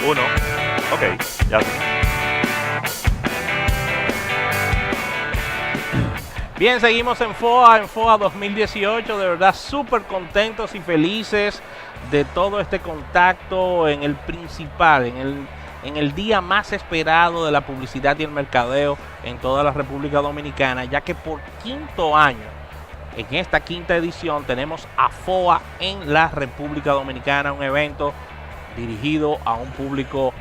Uno. Ok, ya. Bien, seguimos en FOA 2018, de verdad súper contentos y felices de todo este contacto en el principal, en el día más esperado de la publicidad y el mercadeo en toda la República Dominicana, ya que por quinto año, en esta quinta edición, tenemos a FOA en la República Dominicana, un evento dirigido a un público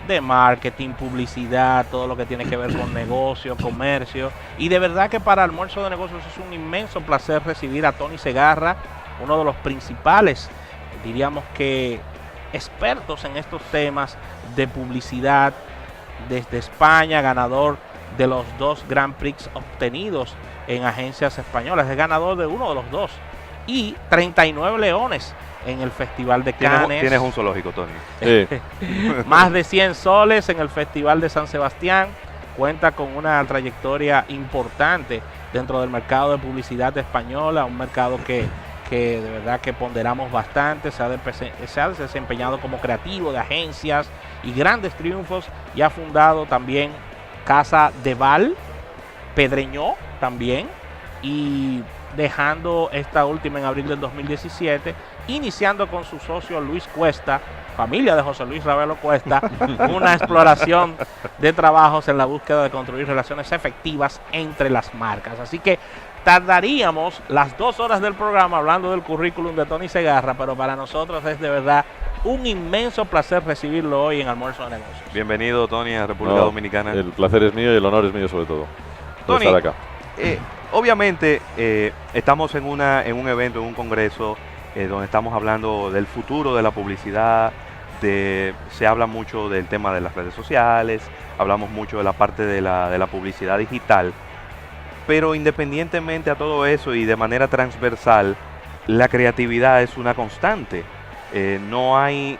de marketing, publicidad, todo lo que tiene que ver con negocio, comercio. Y de verdad que para Almuerzo de Negocios es un inmenso placer recibir a Tony Segarra, uno de los principales, diríamos que expertos en estos temas de publicidad desde España, ganador de los 2 Grand Prix obtenidos en agencias españolas, es ganador de uno de los 2 y 39 leones en el Festival de Cannes. Tienes un zoológico, Tony. Sí. Más de 100 soles en el Festival de San Sebastián. Cuenta con una trayectoria importante dentro del mercado de publicidad española, un mercado que de verdad que ponderamos bastante. Se ha desempeñado como creativo de agencias y grandes triunfos, y ha fundado también Casa de Val, Pedreñó también, y dejando esta última en abril del 2017, iniciando con su socio Luis Cuesta, familia de José Luis Ravelo Cuesta, una exploración de trabajos en la búsqueda de construir relaciones efectivas entre las marcas. Así que tardaríamos las 2 horas del programa hablando del currículum de Tony Segarra, pero para nosotros es de verdad un inmenso placer recibirlo hoy en Almuerzo de Negocios. Bienvenido, Tony, a República Dominicana. El placer es mío y el honor es mío sobre todo, por Tony, estar acá. Obviamente estamos en un evento, en un congreso donde estamos hablando del futuro de la publicidad. Se habla mucho del tema de las redes sociales, hablamos mucho de la parte de la publicidad digital, pero independientemente a todo eso y de manera transversal, la creatividad es una constante. No hay,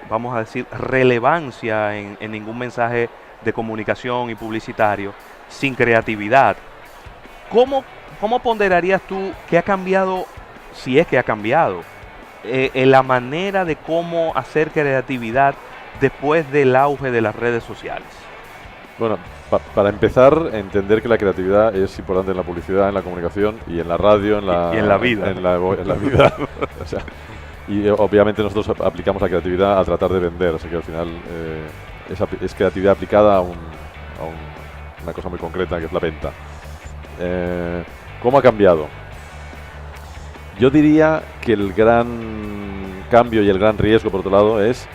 vamos a decir, relevancia en ningún mensaje de comunicación y publicitario sin creatividad. ¿Cómo ponderarías tú que ha cambiado, si es que ha cambiado, en la manera de cómo hacer creatividad después del auge de las redes sociales? Bueno, para empezar, entender que la creatividad es importante en la publicidad, en la comunicación y en la radio, y en la vida. En la vida. O sea, y obviamente nosotros aplicamos la creatividad a tratar de vender, o sea que al final es creatividad aplicada a una cosa muy concreta, que es la venta. ¿Cómo ha cambiado? Yo diría que el gran cambio y el gran riesgo, por otro lado, es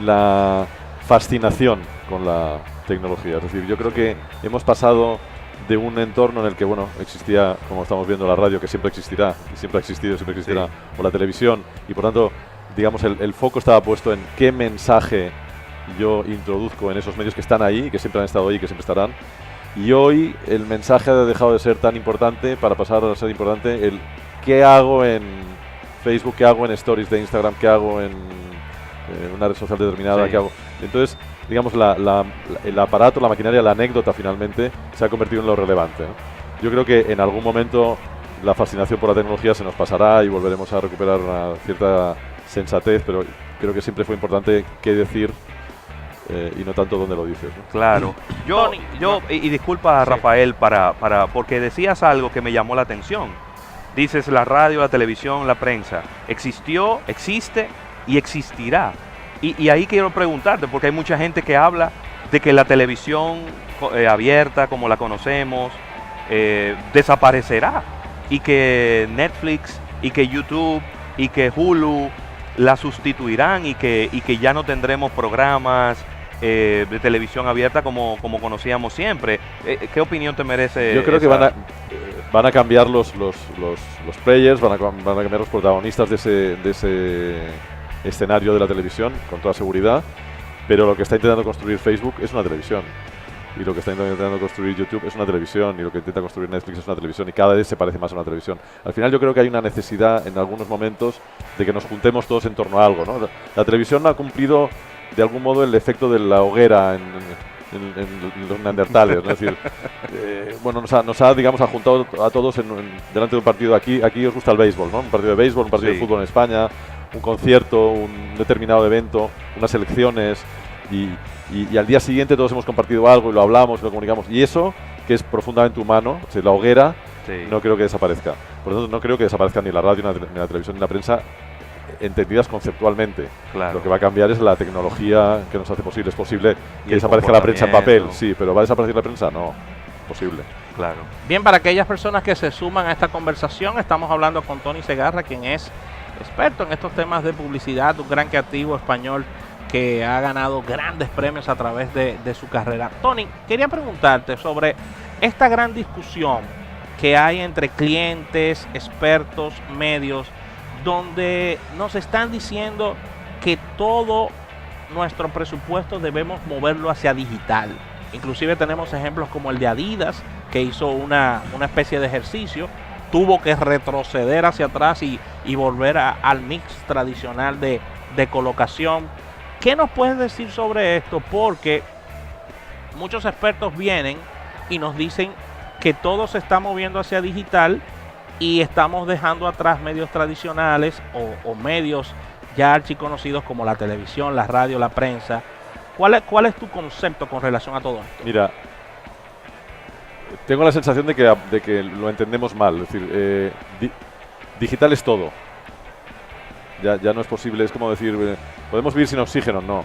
la fascinación con la tecnología. Es decir, yo creo que hemos pasado de un entorno en el que, bueno, existía, como estamos viendo, la radio, que siempre existirá, y siempre ha existido, siempre existirá, sí, o la televisión, y por tanto, digamos, el foco estaba puesto en qué mensaje yo introduzco en esos medios que están ahí, que siempre han estado ahí, que siempre estarán. Y hoy el mensaje ha dejado de ser tan importante para pasar a ser importante el qué hago en Facebook, qué hago en Stories de Instagram, qué hago en una red social determinada, sí, qué hago. Entonces, digamos, el aparato, la maquinaria, la anécdota finalmente se ha convertido en lo relevante, ¿no? Yo creo que en algún momento la fascinación por la tecnología se nos pasará y volveremos a recuperar una cierta sensatez, pero creo que siempre fue importante qué decir y no tanto dónde lo dices, ¿no? Claro. Y disculpa, sí, Rafael, porque decías algo que me llamó la atención. Dices la radio, la televisión, la prensa. Existió, existe y existirá. Y ahí quiero preguntarte, porque hay mucha gente que habla de que la televisión abierta, como la conocemos, desaparecerá. Y que Netflix, y que YouTube, y que Hulu la sustituirán y que ya no tendremos programas de televisión abierta como conocíamos siempre. ¿Qué opinión te merece? Yo creo que van a cambiar los players, van a cambiar los protagonistas de ese escenario de la televisión, con toda seguridad, pero lo que está intentando construir Facebook es una televisión, y lo que está intentando construir YouTube es una televisión, y lo que intenta construir Netflix es una televisión, y cada vez se parece más a una televisión. Al final yo creo que hay una necesidad en algunos momentos de que nos juntemos todos en torno a algo, ¿no? La televisión ha cumplido de algún modo el efecto de la hoguera en los neandertales, ¿no? Es decir, bueno, nos ha, digamos, ha juntado a todos delante de un partido. Aquí os gusta el béisbol, ¿no? Un partido de béisbol, un partido, sí, de fútbol en España, un concierto, un determinado evento, unas elecciones. y al día siguiente todos hemos compartido algo y lo hablamos y lo comunicamos. Y eso, que es profundamente humano, o sea, la hoguera, Sí. no creo que desaparezca. Por lo tanto, no creo que desaparezca ni la radio, ni la televisión, ni la prensa, entendidas conceptualmente. Claro. Lo que va a cambiar es la tecnología que nos hace posible. Es posible Y que el desaparezca la prensa en papel, comportamiento. sí, pero ¿va a desaparecer la prensa? No, posible. Claro. Bien, para aquellas personas que se suman a esta conversación, estamos hablando con Tony Segarra, quien es experto en estos temas de publicidad, un gran creativo español que ha ganado grandes premios a través de su carrera. Tony, quería preguntarte sobre esta gran discusión que hay entre clientes, expertos, medios, donde nos están diciendo que todo nuestro presupuesto debemos moverlo hacia digital. Inclusive tenemos ejemplos como el de Adidas, que hizo una especie de ejercicio, tuvo que retroceder hacia atrás y volver al mix tradicional de colocación. ¿Qué nos puedes decir sobre esto? Porque muchos expertos vienen y nos dicen que todo se está moviendo hacia digital y estamos dejando atrás medios tradicionales o medios ya archiconocidos como la televisión, la radio, la prensa. ¿Cuál es tu concepto con relación a todo esto? Mira, tengo la sensación de que lo entendemos mal. Es decir, digital es todo. Ya no es posible, es como decir, ¿podemos vivir sin oxígeno? No.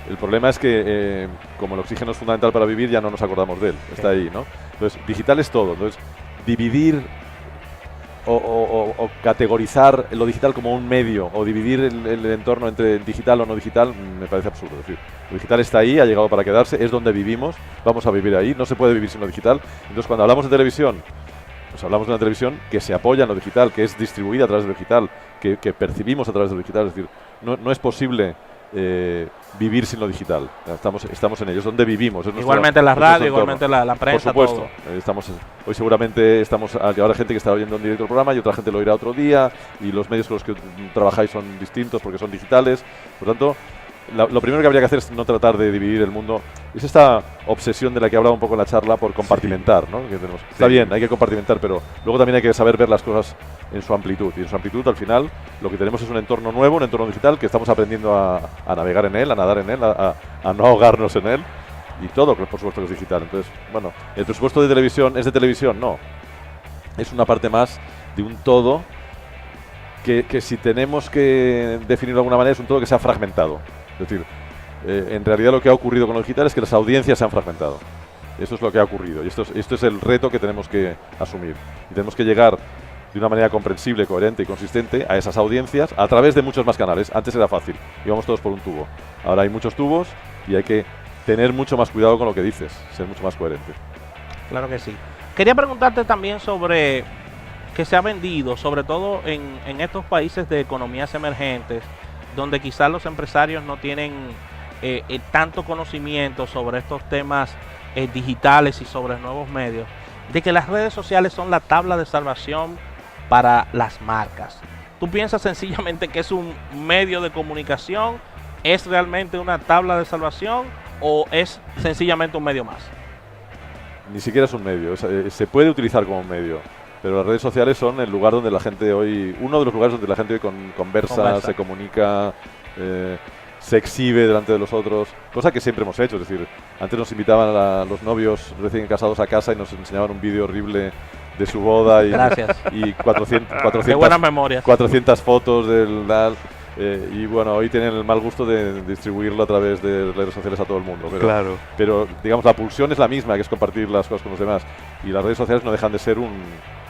El problema es que, como el oxígeno es fundamental para vivir, ya no nos acordamos de él. Está ahí, ¿no? Entonces, digital es todo. Entonces, dividir o categorizar lo digital como un medio o dividir el entorno entre digital o no digital me parece absurdo. Es decir, lo digital está ahí, ha llegado para quedarse, es donde vivimos, vamos a vivir ahí, no se puede vivir sin lo digital. Entonces, cuando hablamos de televisión, pues hablamos de una televisión que se apoya en lo digital, que es distribuida a través de lo digital, que percibimos a través de lo digital. Es decir, no es posible vivir sin lo digital. Estamos en ello, es donde vivimos. Es Igualmente la radio, igualmente la prensa. Por supuesto. Hoy seguramente habrá gente que estará viendo en directo el programa y otra gente lo irá otro día, y los medios con los que trabajáis son distintos porque son digitales. Por tanto, lo primero que habría que hacer es no tratar de dividir el mundo. Es esta obsesión de la que hablaba un poco en la charla por compartimentar, ¿no? Que tenemos. Está bien, hay que compartimentar, pero luego también hay que saber ver las cosas en su amplitud. Y en su amplitud, al final, lo que tenemos es un entorno nuevo, un entorno digital que estamos aprendiendo a navegar en él, a nadar en él, a no ahogarnos en él. Y todo, por supuesto, que es digital. Entonces, bueno, ¿el presupuesto de televisión es de televisión? No. Es una parte más de un todo que si tenemos que definirlo de alguna manera, es un todo que se ha fragmentado. Es decir, en realidad lo que ha ocurrido con lo digital es que las audiencias se han fragmentado. Eso es lo que ha ocurrido y esto es el reto que tenemos que asumir. Y tenemos que llegar de una manera comprensible, coherente y consistente a esas audiencias a través de muchos más canales. Antes era fácil, íbamos todos por un tubo. Ahora hay muchos tubos y hay que tener mucho más cuidado con lo que dices, ser mucho más coherente. Claro que sí. Quería preguntarte también sobre que se ha vendido, sobre todo en estos países de economías emergentes, donde quizás los empresarios no tienen tanto conocimiento sobre estos temas digitales y sobre nuevos medios, de que las redes sociales son la tabla de salvación para las marcas. ¿Tú piensas sencillamente que es un medio de comunicación? ¿Es realmente una tabla de salvación o es sencillamente un medio más? Ni siquiera es un medio, se puede utilizar como un medio. Pero las redes sociales son el lugar donde la gente hoy, uno de los lugares donde la gente hoy conversa, se comunica, se exhibe delante de los otros, cosa que siempre hemos hecho. Es decir, antes nos invitaban a los novios recién casados a casa y nos enseñaban un vídeo horrible de su boda y 400 fotos del tal. Y bueno, hoy tienen el mal gusto de distribuirlo a través de redes sociales a todo el mundo. Claro. Pero digamos, la pulsión es la misma, que es compartir las cosas con los demás. Y las redes sociales no dejan de ser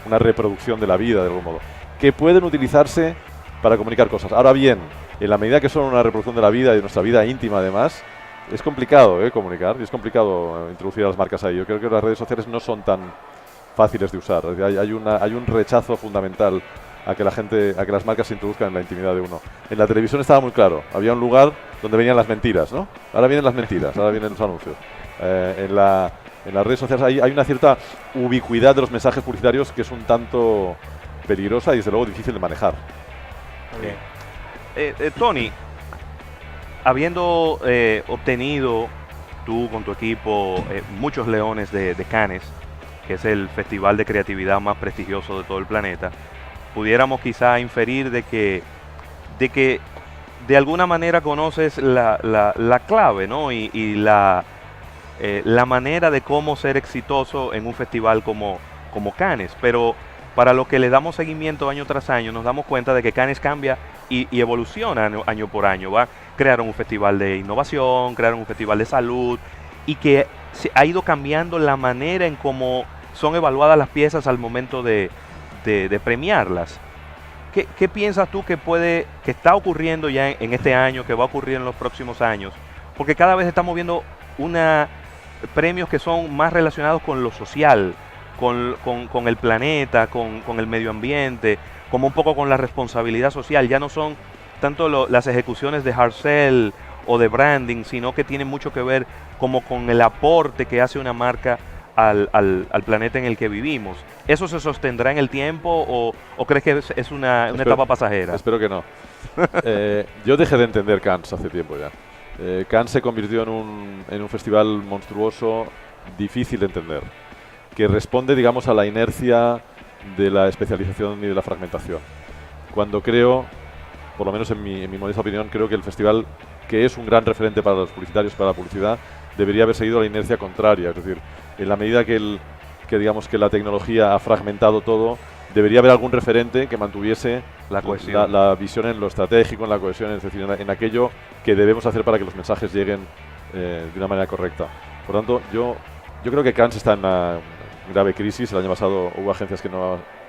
una reproducción de la vida, de algún modo, que pueden utilizarse para comunicar cosas. Ahora bien, en la medida que son una reproducción de la vida y de nuestra vida íntima, además, es complicado comunicar y es complicado introducir a las marcas ahí. Yo creo que las redes sociales no son tan fáciles de usar. Hay un rechazo fundamental a que las marcas se introduzcan en la intimidad de uno. En la televisión estaba muy claro, había un lugar donde venían las mentiras, ¿no? Ahora vienen las mentiras, ahora vienen los anuncios. En las redes sociales hay una cierta ubicuidad de los mensajes publicitarios que es un tanto peligrosa y desde luego difícil de manejar. Tony, habiendo obtenido tú con tu equipo muchos leones de Cannes, que es el festival de creatividad más prestigioso de todo el planeta, pudiéramos quizá inferir de que de alguna manera conoces la clave, ¿no? Y la manera de cómo ser exitoso en un festival como Cannes. Pero para los que le damos seguimiento año tras año, nos damos cuenta de que Cannes cambia y evoluciona año por año. Crearon un festival de innovación, crearon un festival de salud, y que ha ido cambiando la manera en cómo son evaluadas las piezas al momento de premiarlas. ¿Qué piensas tú que está ocurriendo ya en este año, que va a ocurrir en los próximos años? Porque cada vez estamos viendo premios que son más relacionados con lo social, con el planeta, con el medio ambiente, como un poco con la responsabilidad social. Ya no son tanto las ejecuciones de hard sell o de branding, sino que tienen mucho que ver como con el aporte que hace una marca al planeta en el que vivimos. ¿Eso se sostendrá en el tiempo o crees que es una etapa pasajera? Espero que no. Yo dejé de entender Cannes hace tiempo ya. Cannes se convirtió en un festival monstruoso, difícil de entender, que responde, digamos, a la inercia de la especialización y de la fragmentación. Cuando creo, por lo menos en mi modesta opinión, creo que el festival, que es un gran referente para los publicitarios, para la publicidad, debería haber seguido la inercia contraria. Es decir, en la medida que digamos que la tecnología ha fragmentado todo, debería haber algún referente que mantuviese la cohesión, la visión en lo estratégico, en la cohesión, es decir, en aquello que debemos hacer para que los mensajes lleguen de una manera correcta. Por tanto, yo creo que Cannes está en una grave crisis. El año pasado hubo agencias que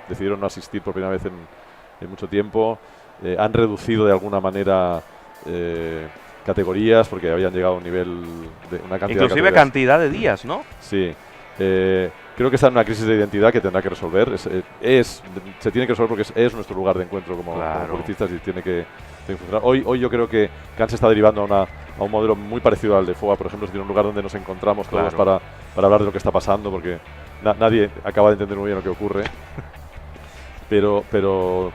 decidieron no asistir por primera vez en mucho tiempo. Han reducido de alguna manera categorías porque habían llegado a un nivel de una cantidad inclusive de cantidad de días, ¿no? Sí. Creo que está en una crisis de identidad que tendrá que resolver. Se tiene que resolver porque es nuestro lugar de encuentro como publicistas y tiene que funcionar. Hoy yo creo que Cannes está derivando a un modelo muy parecido al de FOA, por ejemplo. Es decir, un lugar donde nos encontramos todos para hablar de lo que está pasando, porque nadie acaba de entender muy bien lo que ocurre. Pero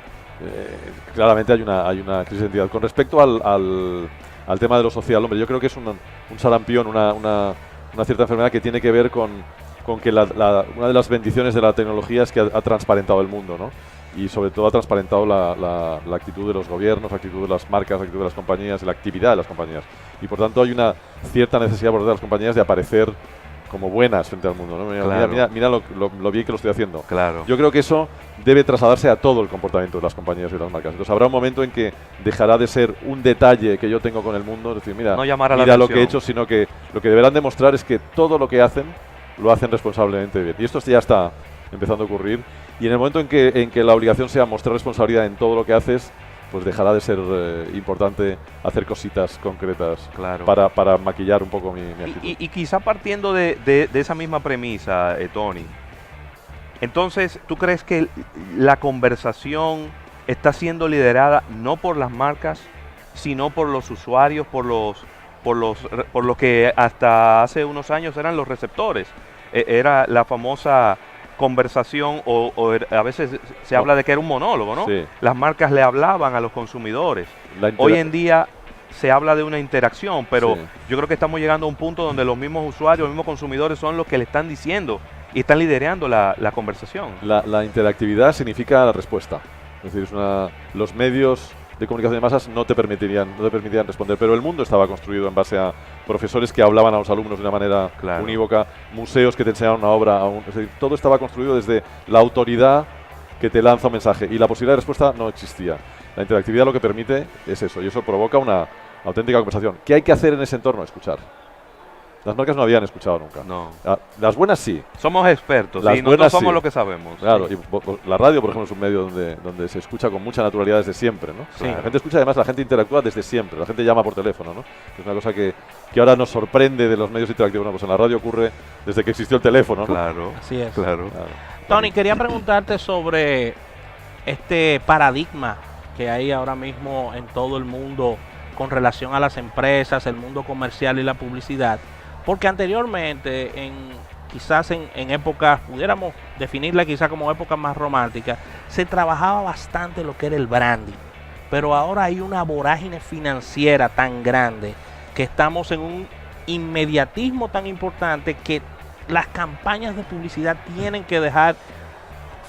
claramente hay una crisis de identidad. Con respecto al tema de lo social, hombre, yo creo que es un sarampión, una cierta enfermedad que tiene que ver con que una de las bendiciones de la tecnología es que ha transparentado el mundo, ¿no? Y sobre todo ha transparentado la actitud de los gobiernos, la actitud de las marcas, la actitud de las compañías, la actividad de las compañías. Y por tanto hay una cierta necesidad por parte de las compañías de aparecer como buenas frente al mundo, ¿no? Mira lo bien que lo estoy haciendo. Claro. Yo creo que eso debe trasladarse a todo el comportamiento de las compañías y de las marcas. Entonces habrá un momento en que dejará de ser un detalle que yo tengo con el mundo, es decir, mira lo que he hecho, sino que lo que deberán demostrar es que todo lo que hacen lo hacen responsablemente bien. Y esto ya está empezando a ocurrir. Y en el momento en que la obligación sea mostrar responsabilidad en todo lo que haces, pues dejará de ser importante hacer cositas concretas para maquillar un poco mi actitud. Y quizá partiendo de esa misma premisa, Tony, entonces, ¿tú crees que la conversación está siendo liderada no por las marcas, sino por los usuarios, por los que hasta hace unos años eran los receptores? Era la famosa conversación a veces se habla de que era un monólogo, ¿no? Sí. Las marcas le hablaban a los consumidores. Hoy en día se habla de una interacción, pero yo creo que estamos llegando a un punto donde los mismos usuarios, los mismos consumidores son los que le están diciendo y están liderando la conversación. La interactividad significa la respuesta. Es decir, los medios de comunicación de masas no te permitirían responder, pero el mundo estaba construido en base a profesores que hablaban a los alumnos de una manera unívoca, museos que te enseñaban una obra, es decir, todo estaba construido desde la autoridad que te lanza un mensaje y la posibilidad de respuesta no existía. La interactividad lo que permite es eso, y eso provoca una auténtica conversación. ¿Qué hay que hacer en ese entorno? Escuchar. Las marcas no habían escuchado nunca. No. Las buenas sí. Somos expertos, las y nosotros somos sí. Lo que sabemos. Claro, y la radio, por ejemplo, es un medio donde se escucha con mucha naturalidad desde siempre, ¿no? Sí. La gente escucha, además, la gente interactúa desde siempre. La gente llama por teléfono, ¿no? Es una cosa que ahora nos sorprende de los medios interactivos. Bueno, pues en la radio ocurre desde que existió el teléfono, ¿no? Claro. Así es. Claro. Tony, quería preguntarte sobre este paradigma que hay ahora mismo en todo el mundo con relación a las empresas, el mundo comercial y la publicidad. Porque anteriormente, quizás en épocas, pudiéramos definirla quizás como épocas más románticas, se trabajaba bastante lo que era el branding. Pero ahora hay una vorágine financiera tan grande que estamos en un inmediatismo tan importante que las campañas de publicidad tienen que dejar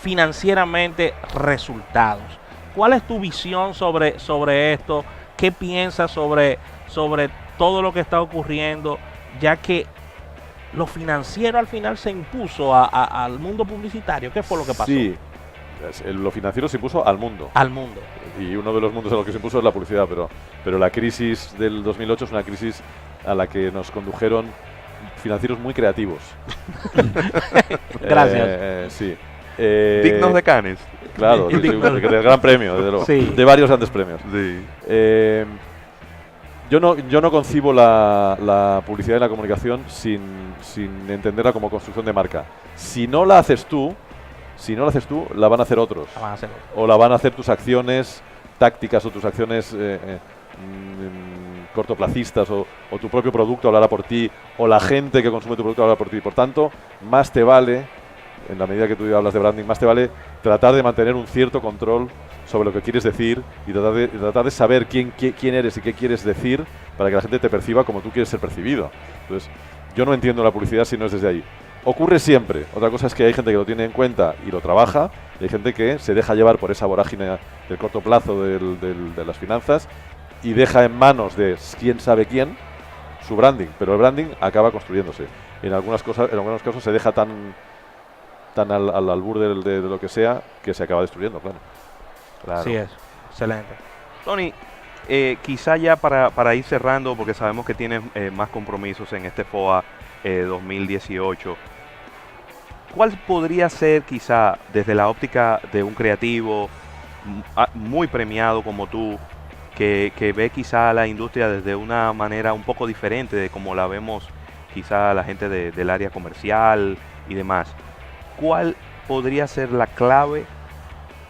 financieramente resultados. ¿Cuál es tu visión sobre esto? ¿qué piensas sobre todo lo que está ocurriendo? Ya que lo financiero al final se impuso al mundo publicitario. ¿Qué fue lo que pasó? Sí, lo financiero se impuso al mundo. Al mundo. Y uno de los mundos en los que se impuso es la publicidad, pero la crisis del 2008 es una crisis a la que nos condujeron financieros muy creativos. Gracias. Sí. Dignos de Cannes. Claro, del gran premio, desde luego. Sí. De varios grandes premios. Sí. Yo no concibo la publicidad y la comunicación sin entenderla como construcción de marca. Si no la haces tú, la van a hacer otros. La van a hacer. O la van a hacer tus acciones tácticas o tus acciones cortoplacistas o tu propio producto hablará por ti o la gente que consume tu producto hablará por ti. Por tanto, más te vale, en la medida que tú hablas de branding, más te vale tratar de mantener un cierto control sobre lo que quieres decir y tratar de saber quién eres y qué quieres decir para que la gente te perciba como tú quieres ser percibido. Entonces, yo no entiendo la publicidad si no es desde ahí. Ocurre siempre. Otra cosa es que hay gente que lo tiene en cuenta y lo trabaja, y hay gente que se deja llevar por esa vorágine del corto plazo de las finanzas y deja en manos de quién sabe quién su branding, pero el branding acaba construyéndose. En algunos casos se deja tan al albur de lo que sea que se acaba destruyendo, claro. Así es, excelente. Tony, quizá ya para ir cerrando, porque sabemos que tienes más compromisos en este FOA 2018, ¿cuál podría ser quizá desde la óptica de un creativo muy premiado como tú, que ve quizá la industria desde una manera un poco diferente de como la vemos quizá la gente del área comercial y demás? ¿Cuál podría ser la clave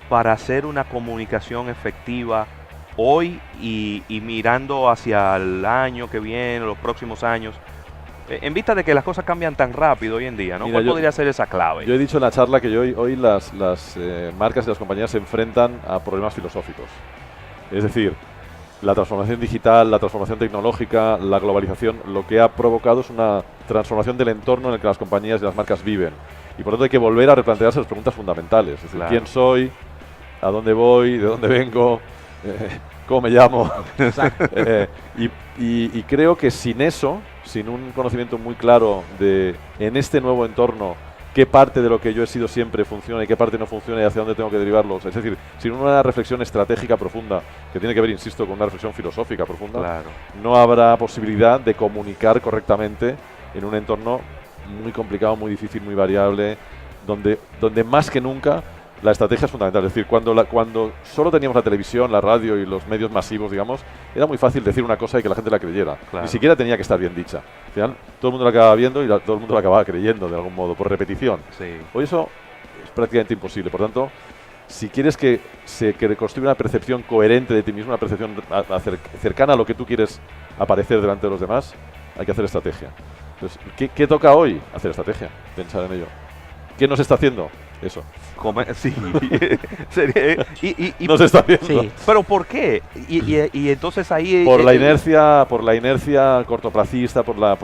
para hacer una comunicación efectiva hoy y mirando hacia el año que viene, los próximos años, en vista de que las cosas cambian tan rápido hoy en día, ¿no? Mira, ¿Cuál podría ser esa clave? Yo he dicho en la charla que hoy las marcas y las compañías se enfrentan a problemas filosóficos. Es decir, la transformación digital, la transformación tecnológica, la globalización, lo que ha provocado es una transformación del entorno en el que las compañías y las marcas viven. Y por lo tanto hay que volver a replantearse las preguntas fundamentales. Es decir, claro. ¿Quién soy? ¿A dónde voy? ¿De dónde vengo? ¿Cómo me llamo? Y creo que sin eso, sin un conocimiento muy claro de, en este nuevo entorno, qué parte de lo que yo he sido siempre funciona y qué parte no funciona y hacia dónde tengo que derivarlos, es decir, sin una reflexión estratégica profunda, que tiene que ver, insisto, con una reflexión filosófica profunda, Claro. no habrá posibilidad de comunicar correctamente en un entorno muy complicado, muy difícil, muy variable, donde más que nunca la estrategia es fundamental. Es decir, cuando solo teníamos la televisión, la radio y los medios masivos, digamos, era muy fácil decir una cosa y que la gente la creyera. Claro. Ni siquiera tenía que estar bien dicha. Al final, todo el mundo la acababa viendo y todo el mundo la acababa creyendo de algún modo, por repetición. Sí. Hoy eso es prácticamente imposible. Por tanto, si quieres que se construya una percepción coherente de ti mismo, una percepción cercana a lo que tú quieres aparecer delante de los demás, hay que hacer estrategia. Entonces, ¿qué toca hoy? Hacer estrategia, pensar en ello. ¿Qué nos está haciendo? Eso. Sí. No se está haciendo. Sí. ¿Pero por qué? Y entonces ahí... Por la inercia cortoplacista, por la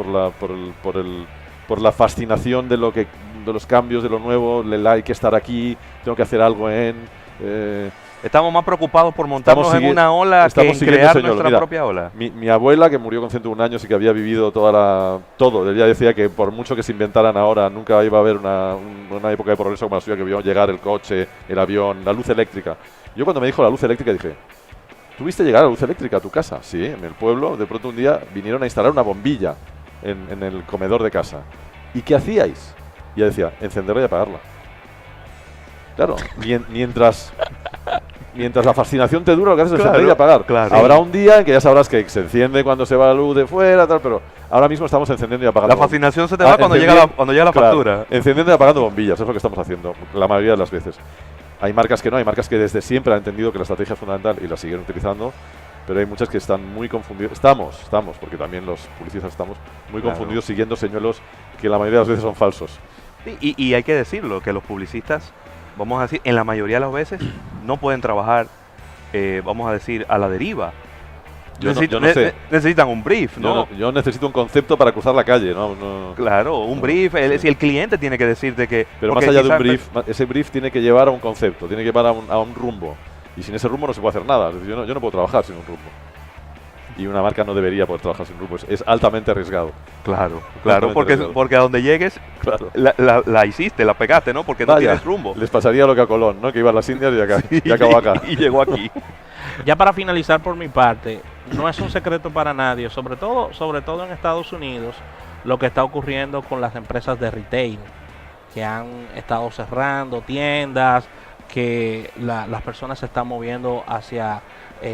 fascinación de los cambios, de lo nuevo, hay que estar aquí, tengo que hacer algo Estamos más preocupados por montarnos en una ola que en crear nuestra propia ola. Mi abuela, que murió con 101 años y que había vivido todo, ella decía que por mucho que se inventaran ahora, nunca iba a haber una época de progreso como la suya, que vio llegar el coche, el avión, la luz eléctrica. Yo cuando me dijo la luz eléctrica dije, ¿tuviste llegar la luz eléctrica a tu casa? Sí, en el pueblo, de pronto un día vinieron a instalar una bombilla en el comedor de casa. ¿Y qué hacíais? Y ella decía, encenderla y apagarla. Claro, mientras la fascinación te dura, lo que haces es encender y apagar. Claro. Habrá un día en que ya sabrás que se enciende cuando se va la luz de fuera, tal, pero ahora mismo estamos encendiendo y apagando. La fascinación se te va cuando llega la factura. Encendiendo y apagando bombillas, es lo que estamos haciendo la mayoría de las veces. Hay marcas que no, hay marcas que desde siempre han entendido que la estrategia es fundamental y la siguen utilizando, pero hay muchas que están muy confundidas. Estamos, porque también los publicistas estamos muy confundidos siguiendo señuelos que la mayoría de las veces son falsos. Y hay que decirlo, que los publicistas, vamos a decir, en la mayoría de las veces no pueden trabajar, vamos a decir, a la deriva. Yo no sé. Necesitan un brief, ¿no? Yo necesito un concepto para cruzar la calle, ¿no? Claro, un brief. Si el cliente tiene que decirte que... Pero más allá de un brief, ese brief tiene que llevar a un concepto, tiene que llevar a un rumbo. Y sin ese rumbo no se puede hacer nada. Es decir, yo no puedo trabajar sin un rumbo. y una marca no debería poder trabajar sin grupo. Es altamente arriesgado. Claro, Altamente porque a donde llegues Claro. la hiciste, la pegaste, ¿no? Porque no Vaya, tienes rumbo. les pasaría lo que a Colón, ¿no? Que iba a las Indias y acabó acá. Y llegó aquí. Ya para finalizar por mi parte, no es un secreto para nadie, sobre todo en Estados Unidos, lo que está ocurriendo con las empresas de retail, que han estado cerrando tiendas, que las personas se están moviendo hacia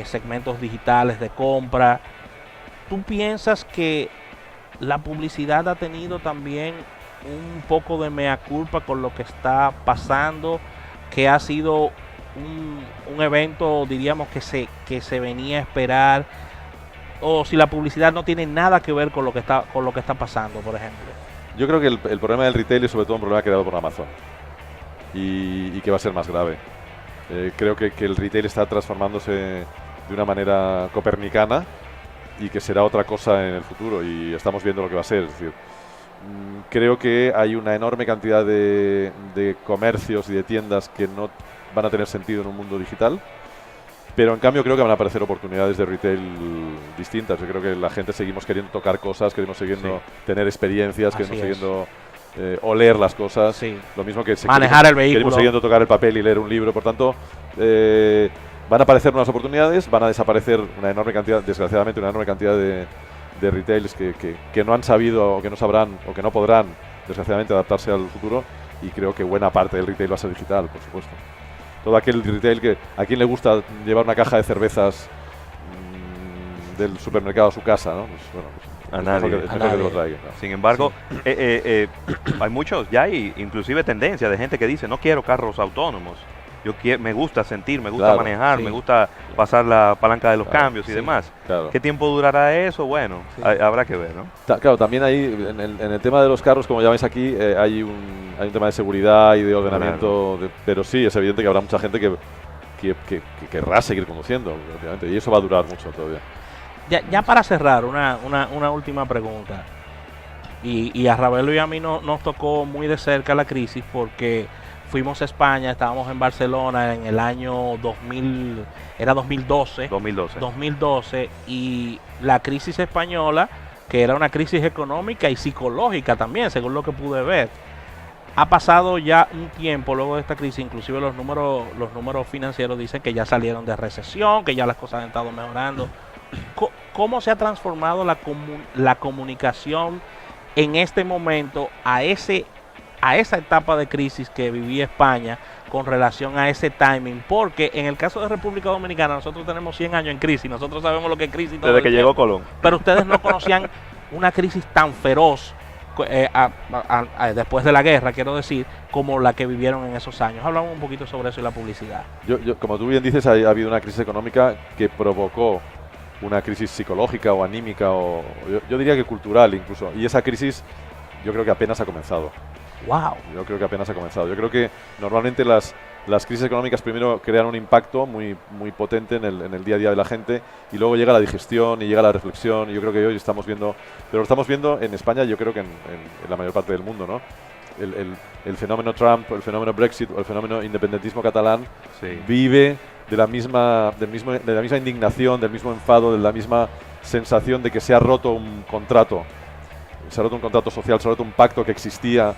segmentos digitales de compra. ¿Tú piensas que la publicidad ha tenido también un poco de mea culpa con lo que está pasando, que ha sido un evento, diríamos, que se venía a esperar, o si la publicidad no tiene nada que ver con lo que está pasando, por ejemplo? Yo creo que el problema del retail es sobre todo un problema creado por Amazon y que va a ser más grave. Creo que el retail está transformándose de una manera copernicana y que será otra cosa en el futuro, y estamos viendo lo que va a ser. Es decir, creo que hay una enorme cantidad de comercios y de tiendas que no van a tener sentido en un mundo digital, pero en cambio creo que van a aparecer oportunidades de retail distintas. Yo creo que la gente seguimos queriendo tocar cosas, queremos siguiendo tener experiencias, Así queremos es. siguiendo oler las cosas. Sí. Lo mismo que Manejar el vehículo. queremos siguiendo tocar el papel y leer un libro. Por tanto, van a aparecer nuevas oportunidades, van a desaparecer una enorme cantidad, desgraciadamente, una enorme cantidad de retails que no han sabido o que no sabrán o que no podrán, desgraciadamente, adaptarse al futuro, y creo que buena parte del retail va a ser digital, por supuesto. Todo aquel retail que a quien le gusta llevar una caja de cervezas del supermercado a su casa, ¿no? Pues, bueno, pues, A es nadie. mejor que A lo nadie. traigan, ¿no? Sin embargo, hay muchos, ya hay inclusive tendencia de gente que dice, no quiero carros autónomos. Me gusta sentir, me gusta Claro, manejar, sí. me gusta pasar la palanca de los Claro, cambios y sí. demás. Claro. ¿Qué tiempo durará eso? Bueno, Sí. habrá que ver, ¿no? Claro, también ahí, en el tema de los carros, como ya veis aquí, hay un tema de seguridad y de ordenamiento, pero sí, es evidente que habrá mucha gente que querrá seguir conduciendo, obviamente, y eso va a durar mucho todavía. Ya para cerrar, una última pregunta. Y a Ravelo y a mí nos tocó muy de cerca la crisis, porque fuimos a España, estábamos en Barcelona en el año 2000, era 2012. 2012. Y la crisis española, que era una crisis económica y psicológica también, según lo que pude ver. Ha pasado ya un tiempo luego de esta crisis, inclusive los números financieros dicen que ya salieron de recesión, que ya las cosas han estado mejorando. ¿Cómo se ha transformado la comunicación en este momento a esa etapa de crisis que vivía España con relación a ese timing? Porque en el caso de República Dominicana nosotros tenemos 100 años en crisis, nosotros sabemos lo que es crisis todo Desde el que tiempo. llegó Colón. Pero ustedes no conocían una crisis tan feroz después de la guerra, quiero decir, como la que vivieron en esos años. Hablamos un poquito sobre eso y la publicidad. Como tú bien dices, ha habido una crisis económica que provocó una crisis psicológica o anímica, o yo diría que cultural incluso, y esa crisis yo creo que apenas ha comenzado. ¡Wow! Yo creo que apenas ha comenzado. Yo creo que normalmente las crisis económicas primero crean un impacto muy potente en el día a día de la gente, y luego llega la digestión y llega la reflexión, y yo creo que hoy estamos viendo, pero lo estamos viendo en España, yo creo que en la mayor parte del mundo, ¿no? El fenómeno Trump, el fenómeno Brexit o el fenómeno independentismo catalán Sí. vive de la misma indignación, del mismo enfado, de la misma sensación de que se ha roto un contrato. Se ha roto un contrato social, se ha roto un pacto que existía,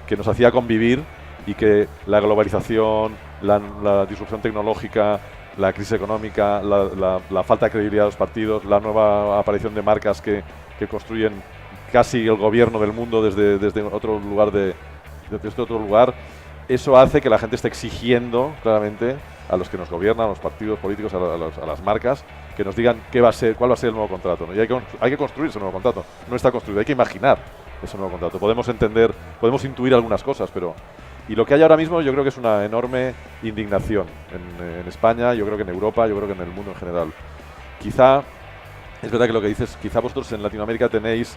que nos hacía convivir, y que la globalización, la disrupción tecnológica, la crisis económica, la falta de credibilidad de los partidos, la nueva aparición de marcas que construyen casi el gobierno del mundo desde otro lugar, desde otro lugar, eso hace que la gente esté exigiendo claramente a los que nos gobiernan, a los partidos políticos, a las marcas, que nos digan cuál va a ser el nuevo contrato, ¿no? Y hay que construir ese nuevo contrato. No está construido, hay que imaginar ese nuevo contrato. Podemos intuir algunas cosas, y lo que hay ahora mismo yo creo que es una enorme indignación en España, yo creo que en Europa, yo creo que en el mundo en general. Quizá, es verdad que lo que dices, quizá vosotros en Latinoamérica tenéis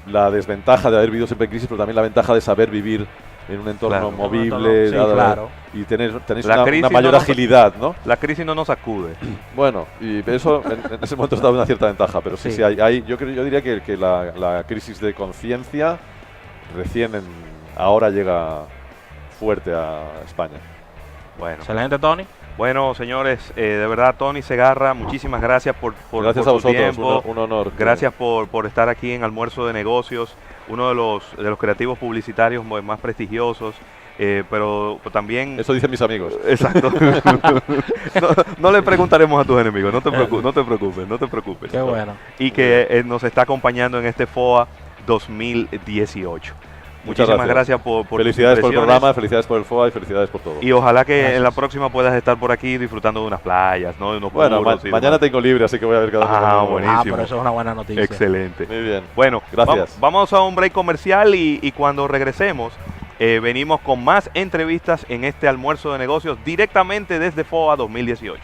la desventaja de haber vivido siempre en crisis, pero también la ventaja de saber vivir en un entorno Claro. movible, Sí, claro. y tenéis La una crisis mayor no nos- agilidad, ¿no? La crisis no nos sacude. Bueno, y eso en ese momento está dando una cierta ventaja, pero sí, Sí. sí yo diría que la crisis de conciencia ahora llega fuerte a España. Bueno, Excelente, Tony. Bueno, señores, de verdad, Tony Segarra, muchísimas gracias Gracias por a su vosotros, tiempo. un honor. Gracias por estar aquí en Almuerzo de Negocios, uno de los creativos publicitarios más prestigiosos, pero también... Eso dicen mis amigos. Exacto. No le preguntaremos a tus enemigos, no te preocupes. Qué bueno. Y que nos está acompañando en este FOA 2018. Muchas Muchísimas gracias por tus felicidades por el impresiones. programa, felicidades por el FOA y felicidades por todo. Y ojalá que Gracias. en la próxima puedas estar por aquí disfrutando de unas playas, ¿no? De unos Bueno, puros y mañana demás. tengo libre, así que voy a ver cada uno. buenísimo. Pero eso es una buena noticia. Excelente. Muy bien. Bueno, Gracias. vamos a un break comercial y cuando regresemos venimos con más entrevistas en este Almuerzo de Negocios directamente desde FOA 2018.